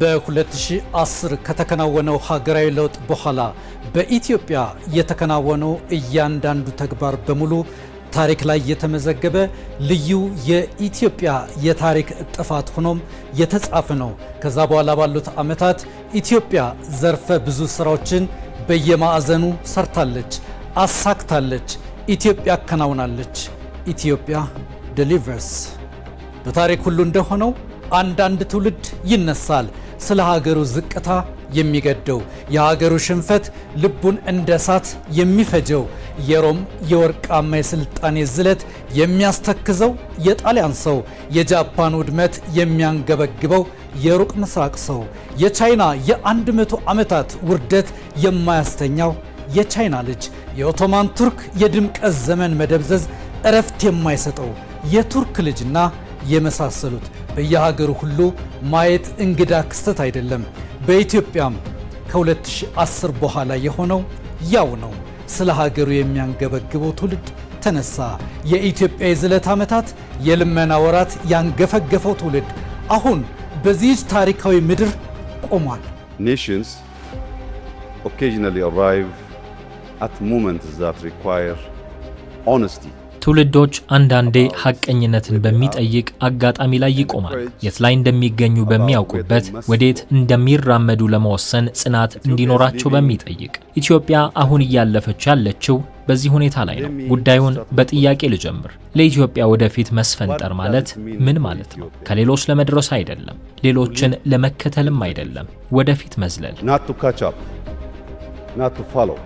በ2010 ከተከናወነው ሀገራዊ ለውጥ በኋላ በኢትዮጵያ የተከናወነው እያንዳንዱ ተግባር በሙሉ ታሪክ ላይ የተመዘገበ ልዩ የኢትዮጵያ የታሪክ ጥፋት ሆኖም የተጻፈ ነው። ከዛ በኋላ ባሉት ዓመታት ኢትዮጵያ ዘርፈ ብዙ ስራዎችን በየማዕዘኑ ሰርታለች፣ አሳክታለች። ኢትዮጵያ አከናውናለች። ኢትዮጵያ ዴሊቨርስ። በታሪክ ሁሉ እንደሆነው አንዳንድ ትውልድ ይነሳል ስለ ሀገሩ ዝቅታ የሚገደው፣ የሀገሩ ሽንፈት ልቡን እንደ እሳት የሚፈጀው፣ የሮም የወርቃማ የስልጣኔ ዝለት የሚያስተክዘው የጣሊያን ሰው፣ የጃፓን ውድመት የሚያንገበግበው የሩቅ ምስራቅ ሰው፣ የቻይና የ100 ዓመታት ውርደት የማያስተኛው የቻይና ልጅ፣ የኦቶማን ቱርክ የድምቀት ዘመን መደብዘዝ እረፍት የማይሰጠው የቱርክ ልጅና የመሳሰሉት በየሀገሩ ሁሉ ማየት እንግዳ ክስተት አይደለም። በኢትዮጵያም ከ2010 በኋላ የሆነው ያው ነው። ስለ ሀገሩ የሚያንገበግበው ትውልድ ተነሳ። የኢትዮጵያ የዝለት ዓመታት የልመና ወራት ያንገፈገፈው ትውልድ አሁን በዚህ ታሪካዊ ምድር ቆሟል። Nations occasionally arrive at moments that require honesty. ትውልዶች አንዳንዴ ሐቀኝነትን በሚጠይቅ አጋጣሚ ላይ ይቆማል። የት ላይ እንደሚገኙ በሚያውቁበት፣ ወዴት እንደሚራመዱ ለመወሰን ጽናት እንዲኖራቸው በሚጠይቅ። ኢትዮጵያ አሁን እያለፈች ያለችው በዚህ ሁኔታ ላይ ነው። ጉዳዩን በጥያቄ ልጀምር። ለኢትዮጵያ ወደፊት መስፈንጠር ማለት ምን ማለት ነው? ከሌሎች ለመድረስ አይደለም፣ ሌሎችን ለመከተልም አይደለም፣ ወደፊት መዝለል። Not to catch up, not to follow,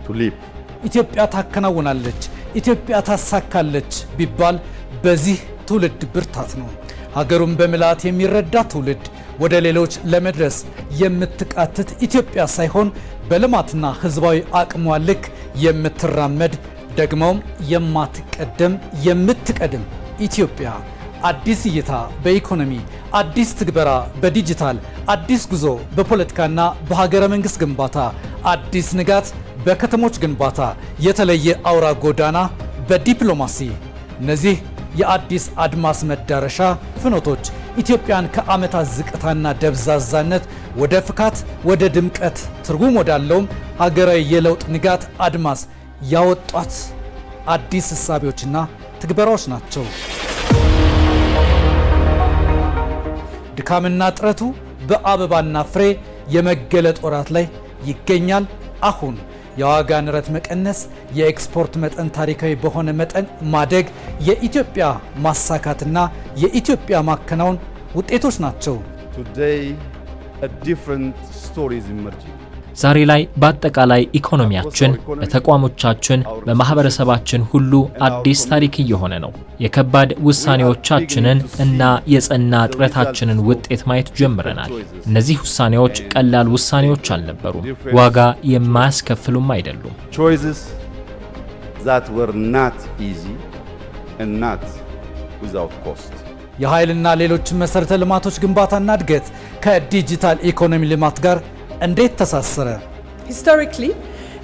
to leap. ኢትዮጵያ ታከናውናለች፣ ኢትዮጵያ ታሳካለች ቢባል በዚህ ትውልድ ብርታት ነው። ሀገሩን በምልአት የሚረዳ ትውልድ፣ ወደ ሌሎች ለመድረስ የምትቃትት ኢትዮጵያ ሳይሆን በልማትና ህዝባዊ አቅሟ ልክ የምትራመድ ደግሞም የማትቀደም የምትቀድም ኢትዮጵያ። አዲስ እይታ በኢኮኖሚ፣ አዲስ ትግበራ በዲጂታል፣ አዲስ ጉዞ በፖለቲካና በሀገረ መንግስት ግንባታ፣ አዲስ ንጋት በከተሞች ግንባታ፣ የተለየ አውራ ጎዳና በዲፕሎማሲ። እነዚህ የአዲስ አድማስ መዳረሻ ፍኖቶች ኢትዮጵያን ከዓመታት ዝቅታና ደብዛዛነት ወደ ፍካት፣ ወደ ድምቀት፣ ትርጉም ወዳለውም ሀገራዊ የለውጥ ንጋት አድማስ ያወጧት አዲስ እሳቤዎችና ትግበራዎች ናቸው። ድካምና ጥረቱ በአበባና ፍሬ የመገለጥ ወራት ላይ ይገኛል። አሁን የዋጋ ንረት መቀነስ፣ የኤክስፖርት መጠን ታሪካዊ በሆነ መጠን ማደግ የኢትዮጵያ ማሳካትና የኢትዮጵያ ማከናወን ውጤቶች ናቸው። Today, a different story is emerging. ዛሬ ላይ በአጠቃላይ ኢኮኖሚያችን፣ በተቋሞቻችን፣ በማህበረሰባችን ሁሉ አዲስ ታሪክ እየሆነ ነው። የከባድ ውሳኔዎቻችንን እና የጸና ጥረታችንን ውጤት ማየት ጀምረናል። እነዚህ ውሳኔዎች ቀላል ውሳኔዎች አልነበሩም፣ ዋጋ የማያስከፍሉም አይደሉም። Choices that were not easy and not without cost. የኃይልና ሌሎች መሰረተ ልማቶች ግንባታና እድገት ከዲጂታል ኢኮኖሚ ልማት ጋር እንዴት ተሳሰረ? Historically,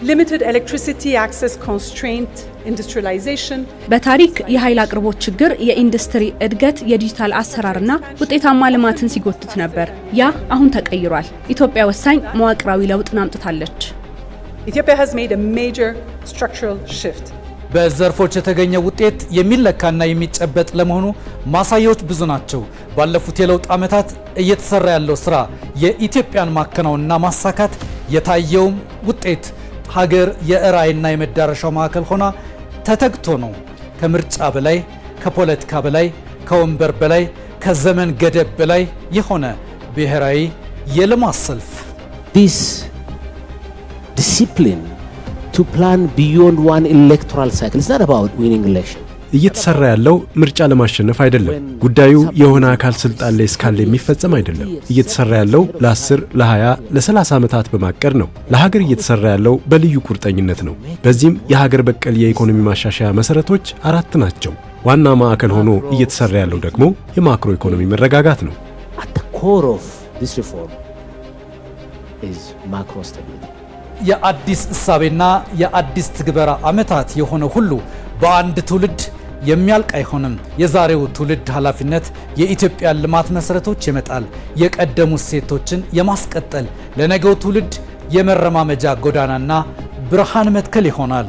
limited electricity access constraint industrialization. በታሪክ የኃይል አቅርቦት ችግር የኢንዱስትሪ እድገት፣ የዲጂታል አሰራርና ውጤታማ ልማትን ሲጎትት ነበር። ያ አሁን ተቀይሯል። ኢትዮጵያ ወሳኝ መዋቅራዊ ለውጥን አምጥታለች። Ethiopia has made a major structural shift. በዘርፎች የተገኘ ውጤት የሚለካና የሚጨበጥ ለመሆኑ ማሳያዎች ብዙ ናቸው። ባለፉት የለውጥ ዓመታት እየተሰራ ያለው ስራ የኢትዮጵያን ማከናወንና ማሳካት የታየውም ውጤት ሀገር የራዕይና የመዳረሻው ማዕከል ሆና ተተግቶ ነው። ከምርጫ በላይ፣ ከፖለቲካ በላይ፣ ከወንበር በላይ፣ ከዘመን ገደብ በላይ የሆነ ብሔራዊ የልማት ሰልፍ። This discipline to plan beyond one electoral cycle. It's not about winning election. እየተሰራ ያለው ምርጫ ለማሸነፍ አይደለም። ጉዳዩ የሆነ አካል ስልጣን ላይ እስካለ የሚፈጸም አይደለም። እየተሰራ ያለው ለ10፣ ለ20፣ ለ30 ዓመታት በማቀድ ነው። ለሀገር እየተሰራ ያለው በልዩ ቁርጠኝነት ነው። በዚህም የሀገር በቀል የኢኮኖሚ ማሻሻያ መሰረቶች 4 ናቸው። ዋና ማዕከል ሆኖ እየተሰራ ያለው ደግሞ የማክሮ ኢኮኖሚ መረጋጋት ነው። At the core of this reform is macro stability. የአዲስ እሳቤና የአዲስ ትግበራ ዓመታት የሆነ ሁሉ በአንድ ትውልድ የሚያልቅ አይሆንም። የዛሬው ትውልድ ኃላፊነት የኢትዮጵያን ልማት መሰረቶች የመጣል፣ የቀደሙ እሴቶችን የማስቀጠል፣ ለነገው ትውልድ የመረማመጃ ጎዳናና ብርሃን መትከል ይሆናል።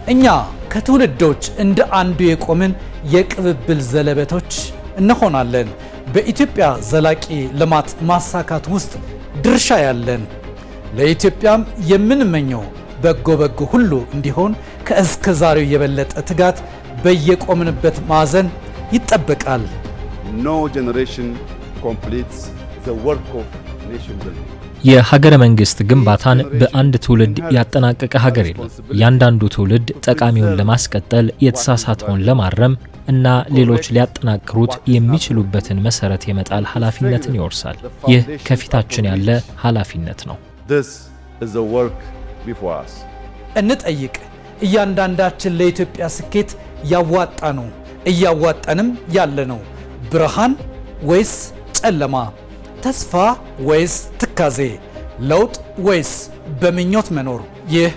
እኛ ከትውልዶች እንደ አንዱ የቆምን የቅብብል ዘለበቶች እንሆናለን። በኢትዮጵያ ዘላቂ ልማት ማሳካት ውስጥ ድርሻ ያለን፣ ለኢትዮጵያም የምንመኘው በጎ ሁሉ እንዲሆን ከእስከ ዛሬው የበለጠ ትጋት በየቆምንበት ማዕዘን ይጠበቃል። No generation completes the work of nation building. የሀገረ መንግስት ግንባታን በአንድ ትውልድ ያጠናቀቀ ሀገር የለም። እያንዳንዱ ትውልድ ጠቃሚውን ለማስቀጠል የተሳሳተውን ለማረም እና ሌሎች ሊያጠናክሩት የሚችሉበትን መሰረት የመጣል ኃላፊነትን ይወርሳል። ይህ ከፊታችን ያለ ኃላፊነት ነው። This is the work before us. እንጠይቅ። እያንዳንዳችን ለኢትዮጵያ ስኬት ያዋጣ ነው እያዋጣንም ያለ ነው ብርሃን ወይስ ጨለማ? ተስፋ ወይስ ትካዜ? ለውጥ ወይስ በምኞት መኖር? ይህ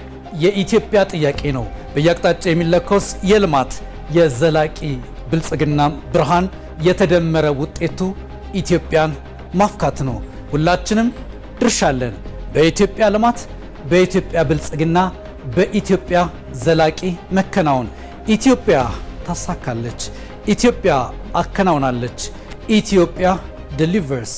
የኢትዮጵያ ጥያቄ ነው። በየአቅጣጫ የሚለኮስ የልማት የዘላቂ ብልጽግና ብርሃን የተደመረ ውጤቱ ኢትዮጵያን ማፍካት ነው። ሁላችንም ድርሻ አለን። በኢትዮጵያ ልማት፣ በኢትዮጵያ ብልጽግና፣ በኢትዮጵያ ዘላቂ መከናወን። ኢትዮጵያ ታሳካለች። ኢትዮጵያ አከናውናለች። ኢትዮጵያ delivers.